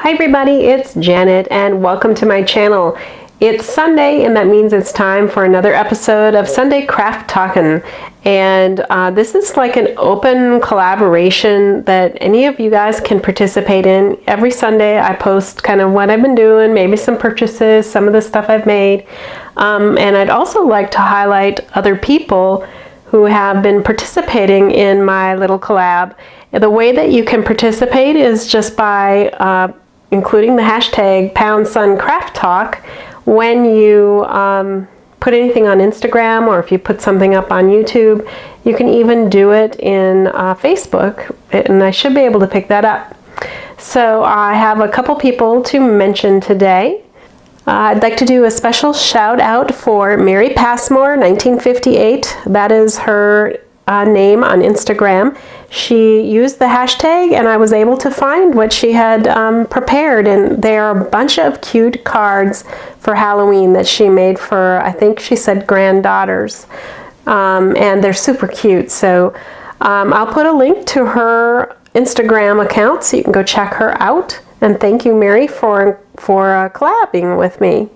Hi everybody, it's Janet and welcome to my channel. It's Sunday and that means it's time for another episode of Sunday Craft Talkin'. And this is like an open collaboration that any of you guys can participate in. Every Sunday I post kind of what I've been doing, maybe some purchases, some of the stuff I've made. And I'd also like to highlight other people who have been participating in my little collab. The way that you can participate is just by including the hashtag #suncrafttalk when you put anything on Instagram, or if you put something up on YouTube. You can even do it in Facebook, and I should be able to pick that up. So I have a couple people to mention today. I'd like to do a special shout out for Mary Passmore 1958. That is her name on Instagram. She used the hashtag and I was able to find what she had prepared, and there are a bunch of cute cards for Halloween that she made for, I think she said, granddaughters, and they're super cute. So I'll put a link to her Instagram account so you can go check her out. And thank you, Mary, for collabing with me.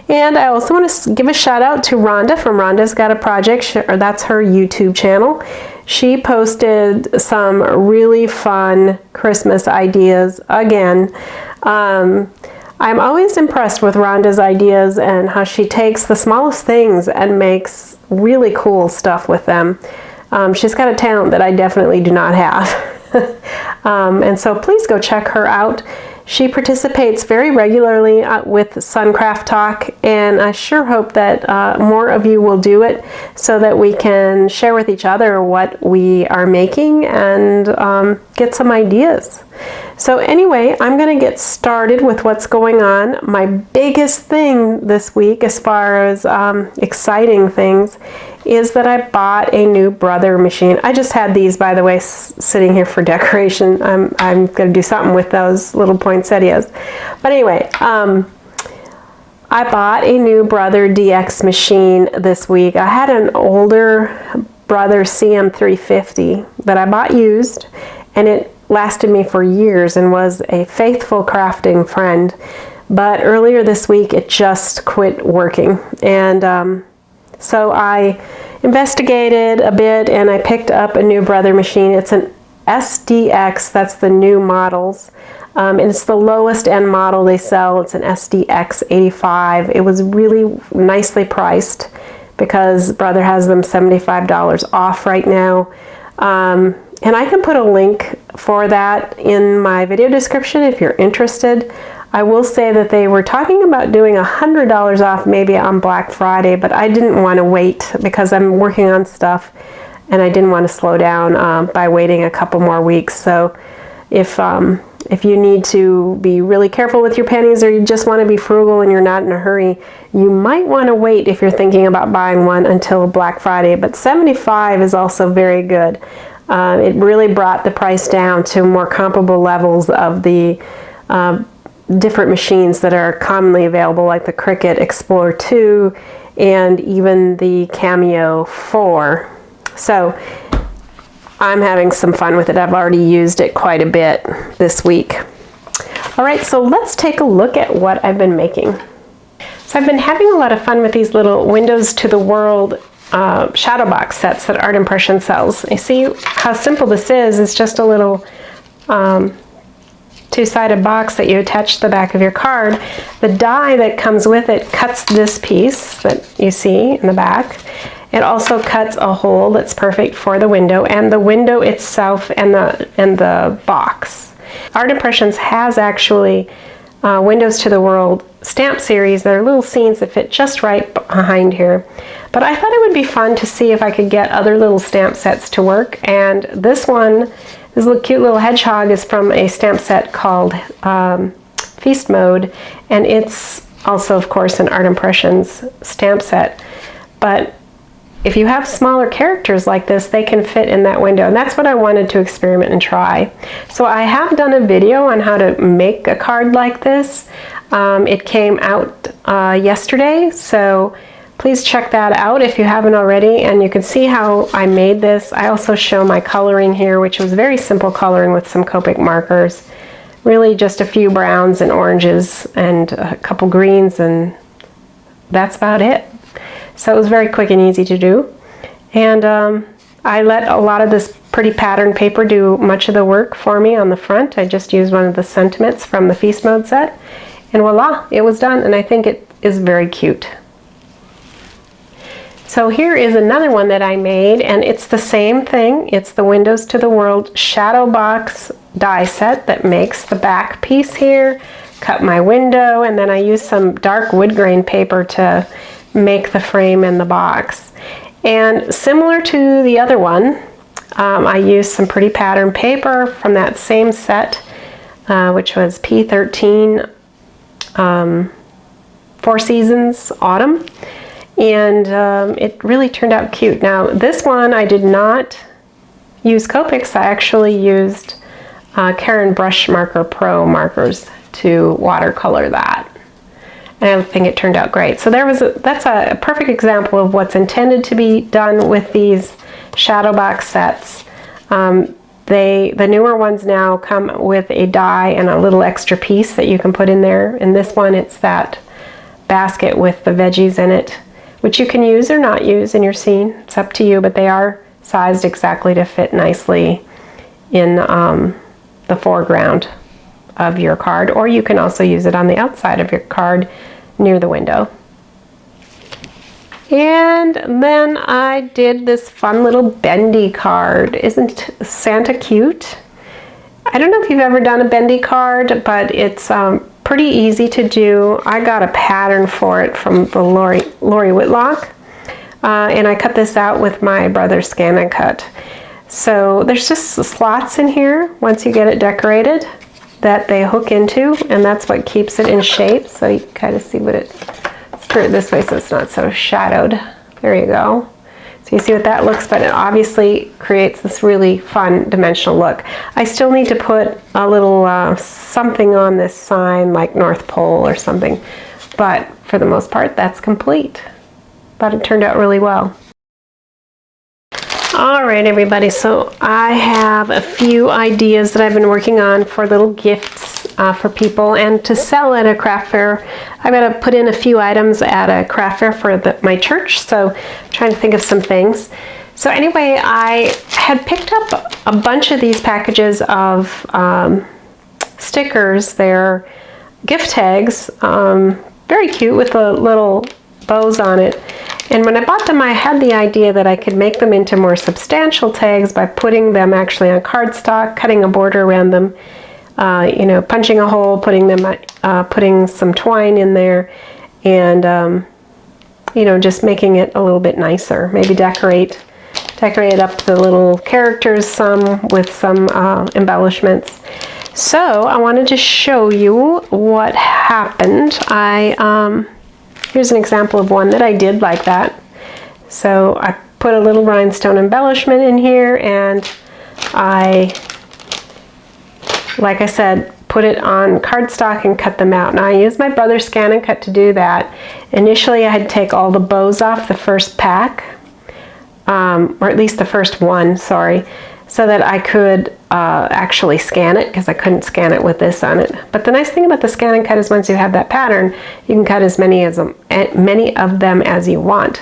And I also want to give a shout out to Rhonda from Rhonda's Got a Project, or that's her YouTube channel. She posted some really fun Christmas ideas again. I'm always impressed with Rhonda's ideas and how she takes the smallest things and makes really cool stuff with them. She's got a talent that I definitely do not have. And so please go check her out. She participates very regularly with Suncraft Talk, and I sure hope that more of you will do it so that we can share with each other what we are making and get some ideas. So anyway, I'm going to get started with what's going on. My biggest thing this week, as far as exciting things, is that I bought a new brother machine. I just had these, by the way, sitting here for decoration. I'm going to do something with those little poinsettias. But anyway, I bought a new Brother DX machine this week. I had an older Brother CM350 that I bought used, and it lasted me for years and was a faithful crafting friend. But earlier this week, it just quit working. And so I investigated a bit and I picked up a new Brother machine. It's an SDX, that's the new models. And it's the lowest end model they sell. It's an SDX 85. It was really nicely priced because Brother has them $75 off right now. And I can put a link for that in my video description if you're interested. I will say that they were talking about doing $100 off maybe on Black Friday, but I didn't want to wait because I'm working on stuff and I didn't want to slow down by waiting a couple more weeks. So if you need to be really careful with your pennies, or you just want to be frugal and you're not in a hurry, you might want to wait if you're thinking about buying one until Black Friday. But $75 is also very good. It really brought the price down to more comparable levels of the different machines that are commonly available, like the Cricut Explorer 2 and even the Cameo 4. So I'm having some fun with it. I've already used it quite a bit this week. All right, so let's take a look at what I've been making. So I've been having a lot of fun with these little Windows to the World shadow box sets that Art Impression sells. You see how simple this is. It's just a little two-sided box that you attach to the back of your card. The die that comes with it cuts this piece that you see in the back. It also cuts a hole that's perfect for the window, and the window itself and the box. Art Impressions has actually Windows to the World stamp series. There are little scenes that fit just right behind here. But I thought it would be fun to see if I could get other little stamp sets to work. And this one, this little cute little hedgehog, is from a stamp set called Feast Mode. And it's also, of course, an Art Impressions stamp set. But if you have smaller characters like this, they can fit in that window. And that's what I wanted to experiment and try. So I have done a video on how to make a card like this. It came out yesterday, so please check that out if you haven't already, and you can see how I made this. I also show my coloring here, which was very simple coloring with some Copic markers. really just a few browns and oranges and a couple greens, and that's about it. So it was very quick and easy to do. And I let a lot of this pretty pattern paper do much of the work for me on the front. I just used one of the sentiments from the Feast Mode set, and voila, it was done, and I think it is very cute. So here is another one that I made, and it's the same thing. It's the Windows to the World Shadow Box die set that makes the back piece here. Cut my window, and then I used some dark wood grain paper to make the frame and the box. And similar to the other one, I used some pretty pattern paper from that same set, which was P13 Four Seasons Autumn. And it really turned out cute. Now this one I did not use Copics. I actually used Caron Brush Marker Pro markers to watercolor that. And I think it turned out great. So that's a perfect example of what's intended to be done with these shadow box sets. The newer ones now come with a die and a little extra piece that you can put in there. In this one, it's that basket with the veggies in it, which you can use or not use in your scene. It's up to you, but they are sized exactly to fit nicely in the foreground of your card, or you can also use it on the outside of your card near the window. And then I did this fun little bendy card. Isn't Santa cute? I don't know if you've ever done a bendy card, but it's pretty easy to do. I got a pattern for it from the Lori Whitlock, and I cut this out with my brother's ScanNCut. So there's just slots in here once you get it decorated that they hook into, and that's what keeps it in shape. So you can kind of see what let's turn it this way so it's not so shadowed. There you go. So you see what that looks, but it obviously creates this really fun dimensional look. I still need to put a little something on this sign, like North Pole or something, but for the most part that's complete. But it turned out really well. All right, everybody, so I have a few ideas that I've been working on for little gifts for people and to sell at a craft fair. I've got to put in a few items at a craft fair for my church, so I'm trying to think of some things. So anyway, I had picked up a bunch of these packages of stickers. They're gift tags, very cute with the little bows on it. And when I bought them, I had the idea that I could make them into more substantial tags by putting them actually on cardstock, cutting a border around them, you know, punching a hole, putting some twine in there, and you know, just making it a little bit nicer. Maybe decorate up the little characters some with some embellishments. So I wanted to show you what happened. Here's an example of one that I did like that. So I put a little rhinestone embellishment in here, and like I said, put it on cardstock and cut them out. Now I used my brother's ScanNCut to do that. Initially I had to take all the bows off the first pack, or at least the first one, sorry, so that I could actually scan it, because I couldn't scan it with this on it. But the nice thing about the ScanNCut is once you have that pattern, you can cut as many of them as you want.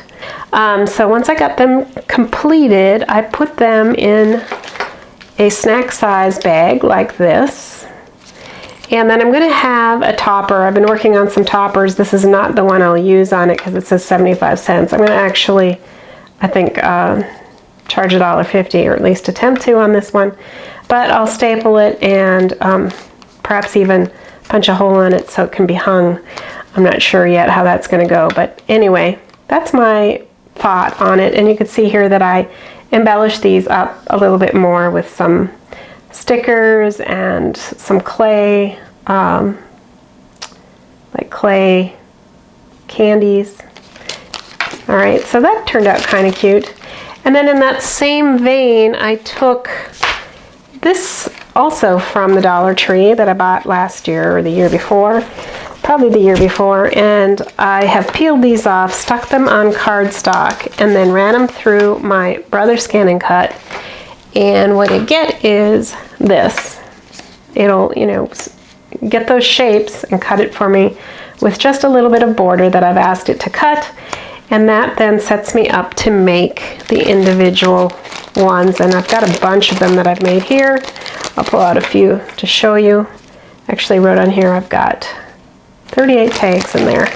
So once I got them completed, I put them in a snack size bag like this. And then I'm going to have a topper. I've been working on some toppers. This is not the one I'll use on it because it says 75 cents. I'm going to actually, I think, charge $1.50, or at least attempt to on this one. But I'll staple it and perhaps even punch a hole in it so it can be hung. I'm not sure yet how that's going to go, but anyway, that's my thought on it. And you can see here that I embellished these up a little bit more with some stickers and some clay, like clay candies. All right, so that turned out kind of cute. And then in that same vein, I took this also from the Dollar Tree that I bought last year or the year before, probably the year before, and I have peeled these off, stuck them on cardstock, and then ran them through my brother's ScanNCut. And what I get is this. It'll, you know, get those shapes and cut it for me with just a little bit of border that I've asked it to cut. And that then sets me up to make the individual ones. And I've got a bunch of them that I've made here. I'll pull out a few to show you. Actually wrote on here I've got 38 tags in there.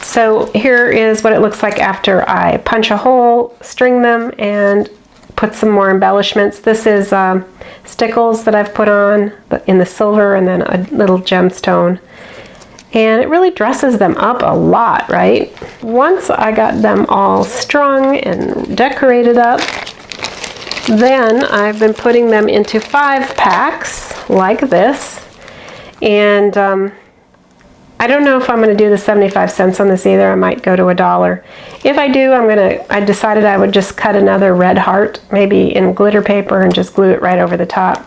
So here is what it looks like after I punch a hole, string them, and put some more embellishments. This is stickles that I've put on in the silver, and then a little gemstone. And it really dresses them up a lot, right? Once I got them all strung and decorated up, then I've been putting them into 5 packs like this. And I don't know if I'm going to do the 75 cents on this either. I might go to $1. If I do, I decided I would just cut another red heart, maybe in glitter paper, and just glue it right over the top.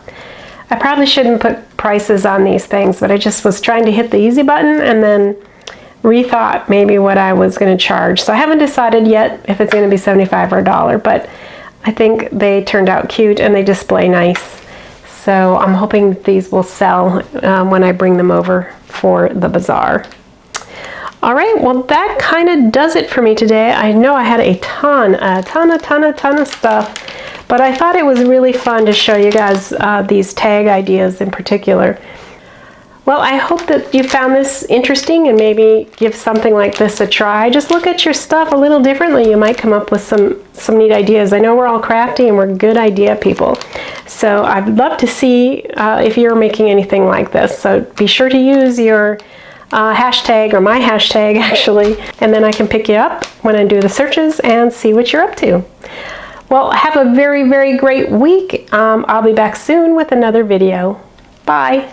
I probably shouldn't put prices on these things, but I just was trying to hit the easy button and then rethought maybe what I was going to charge. So I haven't decided yet if it's going to be 75 or $1, but I think they turned out cute and they display nice. So I'm hoping these will sell when I bring them over for the bazaar. All right, well that kind of does it for me today. I know I had a ton of stuff, but I thought it was really fun to show you guys these tag ideas in particular. Well, I hope that you found this interesting and maybe give something like this a try. Just look at your stuff a little differently. You might come up with some neat ideas. I know we're all crafty and we're good idea people. So I'd love to see if you're making anything like this. So be sure to use your hashtag, or my hashtag actually, and then I can pick you up when I do the searches and see what you're up to. Well, have a very, very great week. I'll be back soon with another video. Bye.